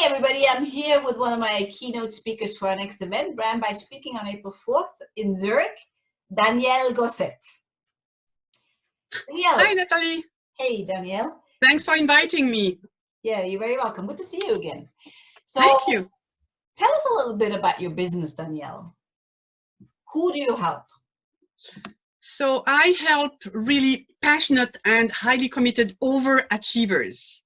everybody, I'm here with one of my keynote speakers for our next event, Brand by Speaking on April 4th in Zurich, Danielle Gosset. Danielle. Hi, Natalie. Hey, Danielle. Thanks for inviting me. Yeah, you're very welcome. Good to see you again. So, thank you. Tell us a little bit about your business, Danielle. Who do you help? So I help really passionate and highly committed overachievers.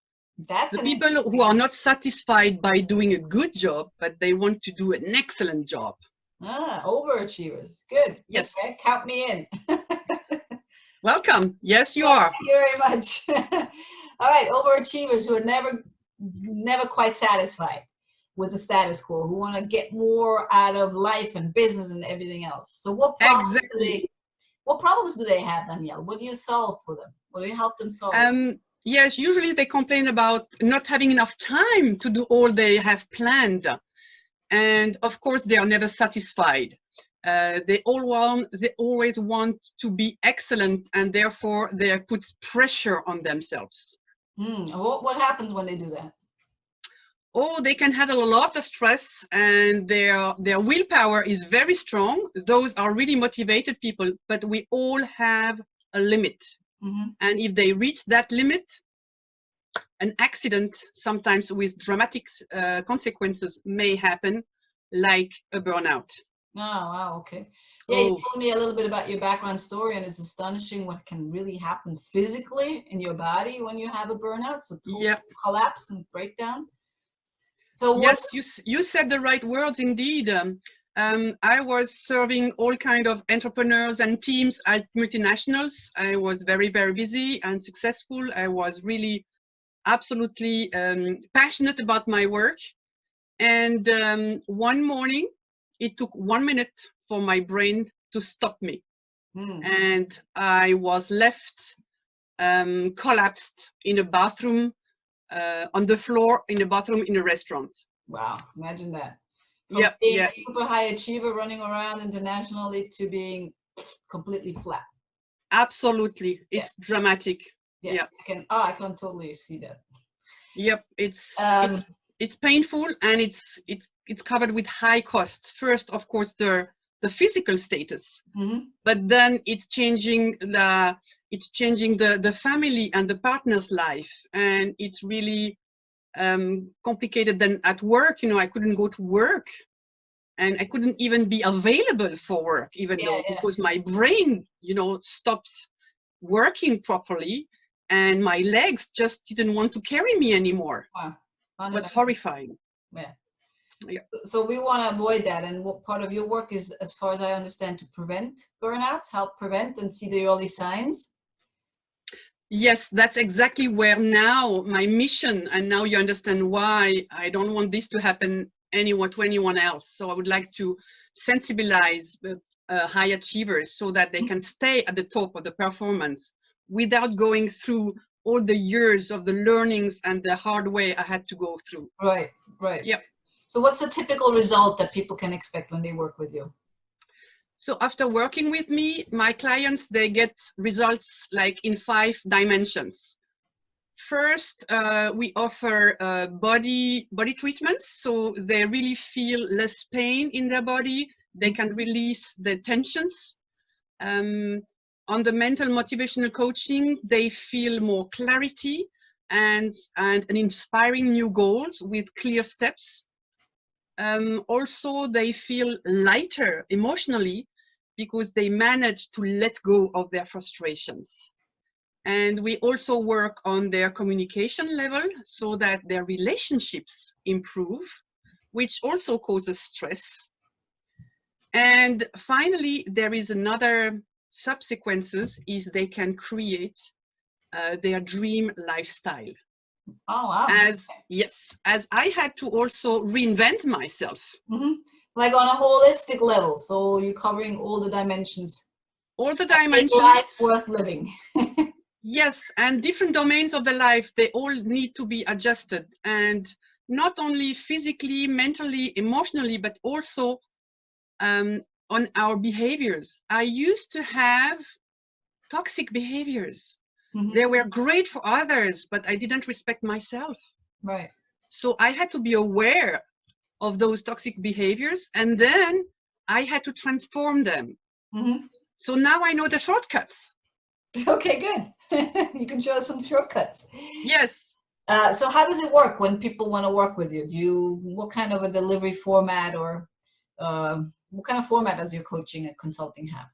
That's the people who are not satisfied by doing a good job, but they want to do an excellent job. Ah, overachievers. Good. Yes. Okay, count me in. Welcome. Yes, you are. Thank you very much. All right, overachievers who are never quite satisfied with the status quo, who want to get more out of life and business and everything else. So what problems do they have, Danielle? What do you solve for them? What do you help them solve? Yes, usually they complain about not having enough time to do all they have planned. And of course, they are never satisfied. They always want to be excellent, and therefore they put pressure on themselves. What happens when they do that? Oh, they can handle a lot of stress, and their willpower is very strong. Those are really motivated people, but we all have a limit. And if they reach that limit, an accident, sometimes with dramatic consequences, may happen, like a burnout. Oh, wow, okay. Yeah, you told me a little bit about your background story, and it's astonishing what can really happen physically in your body when you have a burnout. So collapse and breakdown. So yes, you said the right words indeed. I was serving all kinds of entrepreneurs and teams at multinationals. I was very, very busy and successful. I was really absolutely passionate about my work. And one morning, it took 1 minute for my brain to stop me. And I was left collapsed in a bathroom, on the floor in a bathroom in a restaurant. Wow, imagine that. From being a super high achiever running around internationally to being completely flat. Absolutely, it's dramatic. I can totally see that. Yep, it's painful, and it's covered with high costs. First, of course, the physical status, but then it's changing the family and the partner's life, and it's really complicated. Then at work, I couldn't go to work, and I couldn't even be available for work, even though because my brain, stopped working properly, and my legs just didn't want to carry me anymore. Wow. It was horrifying. Yeah. So we want to avoid that, and what part of your work is, as far as I understand, to prevent burnouts, help prevent and see the early signs? Yes, that's exactly where now my mission, and now you understand why I don't want this to happen to anyone else. So I would like to sensibilize high achievers so that they can stay at the top of the performance without going through all the years of the learnings and the hard way I had to go through. Right. Yep. So what's a typical result that people can expect when they work with you? So after working with me, my clients, they get results like in 5 dimensions. First, we offer body treatments, so they really feel less pain in their body. They can release the tensions. On the mental motivational coaching, they feel more clarity and an inspiring new goals with clear steps. Also, they feel lighter emotionally because they manage to let go of their frustrations. And we also work on their communication level so that their relationships improve, which also causes stress. And finally, there is another subsequences is they can create their dream lifestyle. Oh, wow. As I had to also reinvent myself. Like on a holistic level. So you're covering all the dimensions. All the dimensions. Life worth living. Yes, and different domains of the life, they all need to be adjusted. And not only physically, mentally, emotionally, but also on our behaviors. I used to have toxic behaviors. They were great for others, but I didn't respect myself. Right. So I had to be aware of those toxic behaviors, and then I had to transform them. Mm-hmm. So now I know the shortcuts. Okay, good. You can show us some shortcuts. Yes. So how does it work when people want to work with you? What kind of a delivery format, or what kind of format does your coaching and consulting have?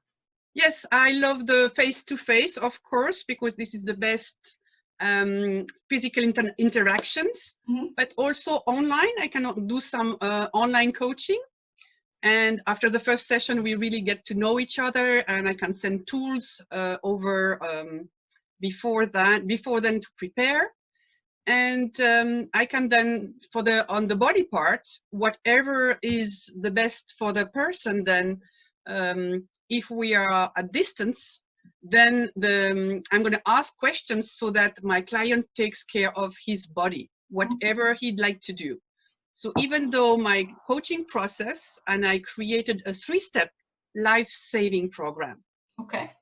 Yes, I love the face-to-face, of course, because this is the best physical interactions, Mm-hmm. but also online. I can do some online coaching. And after the first session, we really get to know each other, and I can send tools over before then to prepare. And I can then, on the body part, whatever is the best for the person, then if we are at distance, then I'm going to ask questions so that my client takes care of his body, whatever he'd like to do. So even though my coaching process, and I created a 3-step life-saving program. Okay.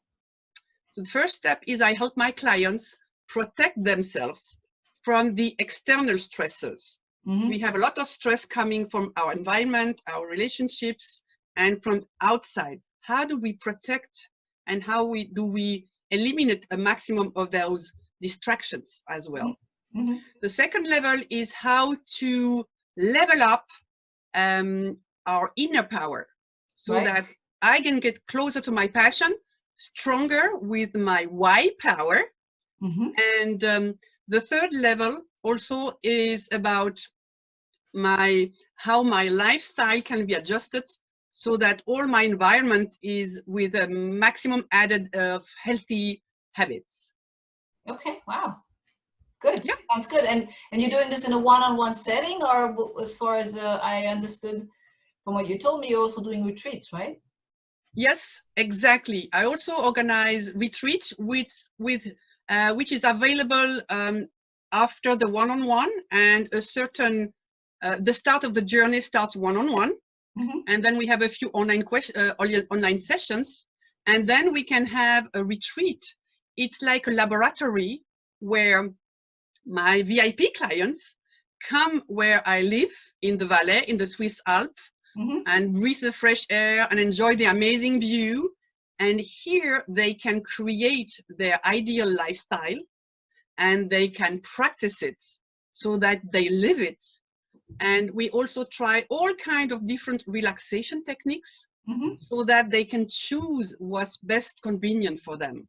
So the first step is I help my clients protect themselves from the external stressors. Mm-hmm. We have a lot of stress coming from our environment, our relationships, and from outside. How do we protect, and how do we eliminate a maximum of those distractions as well? Mm-hmm. The second level is how to level up our inner power, so Right. that I can get closer to my passion, stronger with my why power. Mm-hmm. And the third level also is about how my lifestyle can be adjusted so that all my environment is with a maximum added of healthy habits. Okay. Wow. Good. Yeah. Sounds good. And you're doing this in a one-on-one setting, or as far as I understood from what you told me, you're also doing retreats, right? Yes, exactly. I also organize retreats which is available after the one-on-one, and a certain the start of the journey starts one-on-one, Mm-hmm. and then we have a few online sessions, and then we can have a retreat. It's like a laboratory where my VIP clients come where I live in the Valais, in the Swiss Alps, Mm-hmm. and breathe the fresh air and enjoy the amazing view. And here they can create their ideal lifestyle, and they can practice it so that they live it. And we also try all kinds of different relaxation techniques, Mm-hmm. so that they can choose what's best convenient for them.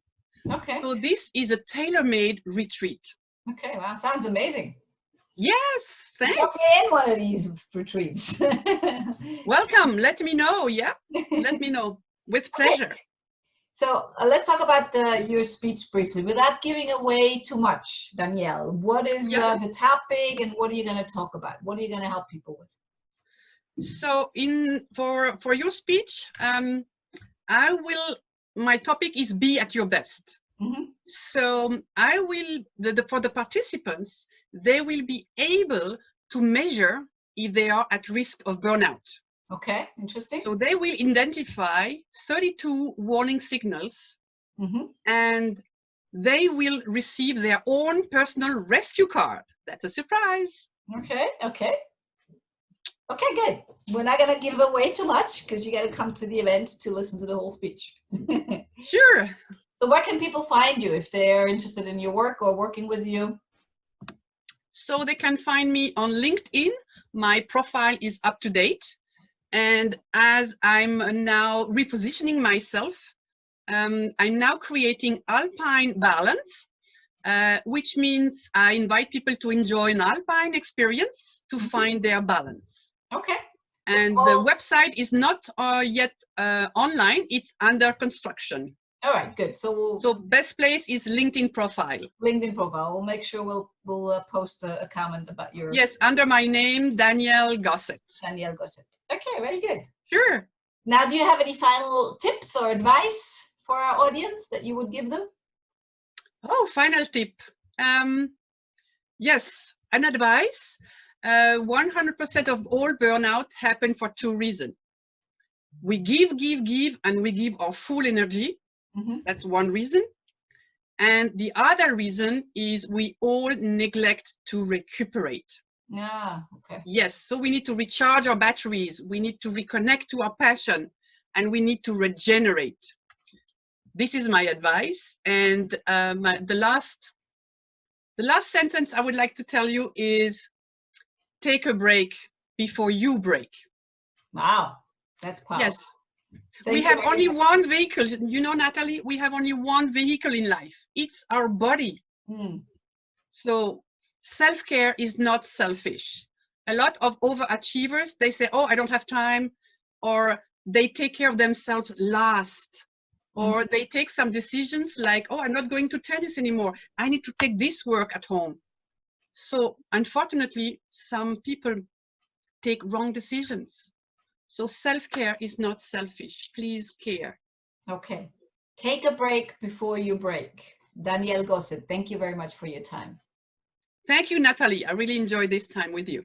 Okay. So this is a tailor-made retreat. Okay. Wow. Sounds amazing. Yes, thanks. Put me in one of these retreats. Welcome. Let me know. Yeah, let me know. With pleasure. Okay. So let's talk about your speech briefly, without giving away too much, Danielle. What is the topic, and what are you going to talk about? What are you going to help people with? So for your speech, my topic is be at your best. Mm-hmm. So I will, for the participants, they will be able to measure if they are at risk of burnout. Okay, interesting. So they will identify 32 warning signals, mm-hmm. and they will receive their own personal rescue card. That's a surprise. Okay, okay. Okay, good. We're not going to give away too much, because you got to come to the event to listen to the whole speech. Sure. So where can people find you if they're interested in your work or working with you? So they can find me on LinkedIn. My profile is up to date. And as I'm now repositioning myself, I'm now creating Alpine Balance, which means I invite people to enjoy an Alpine experience to find their balance. Okay. And the website is not yet online, it's under construction. All right, good. So best place is LinkedIn profile. LinkedIn profile. We'll make sure we'll post a comment about your... Yes, under my name, Danielle Gosset. Danielle Gosset. Okay, very good. Sure. Now, do you have any final tips or advice for our audience that you would give them? Oh, final tip. Yes, an advice. 100% of all burnout happen for 2 reasons. We give, and we give our full energy. Mm-hmm. That's one reason. And the other reason is we all neglect to recuperate. Okay. Yes, so we need to recharge our batteries. We need to reconnect to our passion, and we need to regenerate. This is my advice. And the last sentence I would like to tell you is, take a break before you break. Wow, that's powerful. Yes. We have only one vehicle. You know, Natalie, we have only one vehicle in life. It's our body. So self-care is not selfish. A lot of overachievers, they say, oh, I don't have time, or they take care of themselves last, or they take some decisions like, oh, I'm not going to tennis anymore. I need to take this work at home. So unfortunately, some people take wrong decisions. So self-care is not selfish. Please care. Okay. Take a break before you break. Danielle Gosset, thank you very much for your time. Thank you, Natalie. I really enjoyed this time with you.